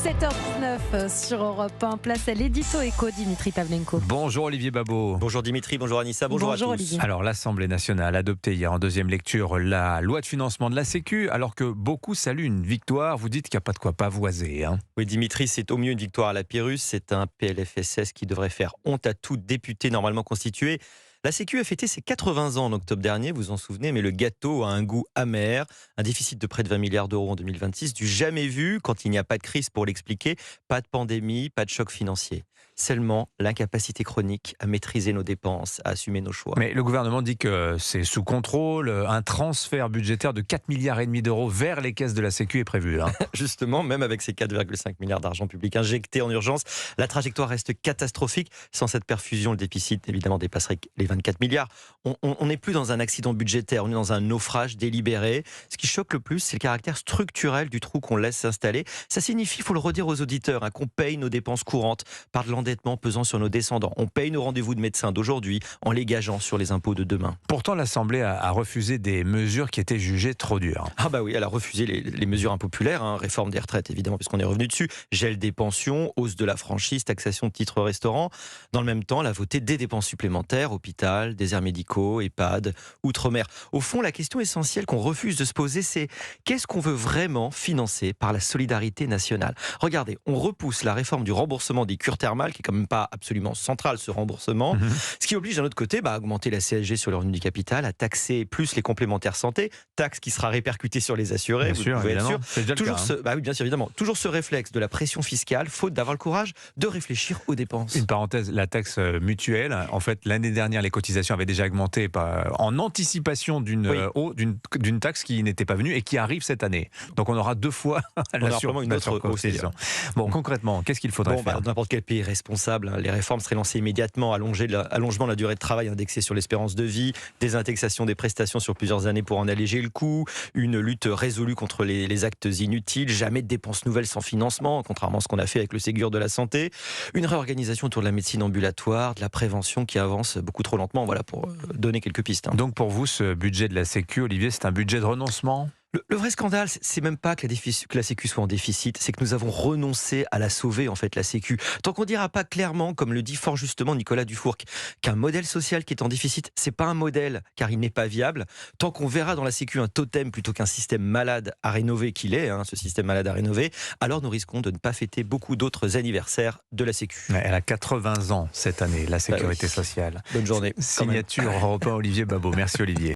7h19 sur Europe 1, place à l'édito éco, Dimitri Pavlenko. Bonjour Olivier Babot. Bonjour Dimitri, bonjour Anissa, bonjour à tous. Olivier. Alors l'Assemblée nationale a adopté hier en deuxième lecture la loi de financement de la Sécu, alors que beaucoup saluent une victoire. Vous dites qu'il n'y a pas de quoi pavoiser. Oui Dimitri, c'est au mieux une victoire à la Pyrrhus. C'est un PLFSS qui devrait faire honte à tout député normalement constitué. La Sécu a fêté ses 80 ans en octobre dernier, vous vous en souvenez, mais le gâteau a un goût amer. Un déficit de près de 20 milliards d'euros en 2026, du jamais vu quand il n'y a pas de crise pour l'expliquer, pas de pandémie, pas de choc financier. Seulement l'incapacité chronique à maîtriser nos dépenses, à assumer nos choix. Mais le gouvernement dit que c'est sous contrôle. Un transfert budgétaire de 4,5 milliards d'euros vers les caisses de la Sécu est prévu. Justement, même avec ces 4,5 milliards d'argent public injectés en urgence, la trajectoire reste catastrophique. Sans cette perfusion, le déficit évidemment dépasserait les 24 milliards. On n'est plus dans un accident budgétaire, on est dans un naufrage délibéré. Ce qui choque le plus, c'est le caractère structurel du trou qu'on laisse s'installer. Ça signifie, il faut le redire aux auditeurs, qu'on paye nos dépenses courantes par de l'endettement pesant sur nos descendants. On paye nos rendez-vous de médecins d'aujourd'hui en les gageant sur les impôts de demain. Pourtant, l'Assemblée a refusé des mesures qui étaient jugées trop dures. Ah bah oui, elle a refusé les mesures impopulaires, réforme des retraites évidemment puisqu'on est revenu dessus, gel des pensions, hausse de la franchise, taxation de titres restaurants. Dans le même temps, elle a voté des dépenses supplémentaires, hôpital, déserts médicaux, EHPAD, outre-mer. Au fond, la question essentielle qu'on refuse de se poser, c'est qu'est-ce qu'on veut vraiment financer par la solidarité nationale ? Regardez, on repousse la réforme du remboursement des cures thermales, qui est quand même pas absolument central ce remboursement, ce qui oblige d'un autre côté à augmenter la CSG sur le revenu du capital, à taxer plus les complémentaires santé, taxe qui sera répercutée sur les assurés, bien sûr, pouvez être sûr. C'est déjà Toujours le cas, oui, bien sûr, évidemment. Toujours ce réflexe de la pression fiscale, faute d'avoir le courage de réfléchir aux dépenses. Une parenthèse, la taxe mutuelle, en fait, l'année dernière, les cotisations avaient déjà augmenté en anticipation d'une taxe qui n'était pas venue et qui arrive cette année. Donc on aura deux fois une autre cotisation. Bon, concrètement, qu'est-ce qu'il faudrait faire ? Dans n'importe quel pays responsable, les réformes seraient lancées immédiatement, allongement de la durée de travail indexée sur l'espérance de vie, désindexation des prestations sur plusieurs années pour en alléger le coût, une lutte résolue contre les actes inutiles, jamais de dépenses nouvelles sans financement, contrairement à ce qu'on a fait avec le Ségur de la santé, une réorganisation autour de la médecine ambulatoire, de la prévention qui avance beaucoup trop lentement, voilà pour donner quelques pistes. Donc pour vous, ce budget de la Sécu, Olivier, c'est un budget de renoncement ? Le vrai scandale, c'est même pas que la Sécu soit en déficit, c'est que nous avons renoncé à la sauver, en fait, la Sécu. Tant qu'on dira pas clairement, comme le dit fort justement Nicolas Dufourcq, qu'un modèle social qui est en déficit, c'est pas un modèle, car il n'est pas viable. Tant qu'on verra dans la Sécu un totem plutôt qu'un système malade à rénover qu'il est, ce système malade à rénover, alors nous risquons de ne pas fêter beaucoup d'autres anniversaires de la Sécu. Elle a 80 ans cette année, la Sécurité sociale. Bonne journée. Signature Europe 1, Olivier Babot. Merci Olivier.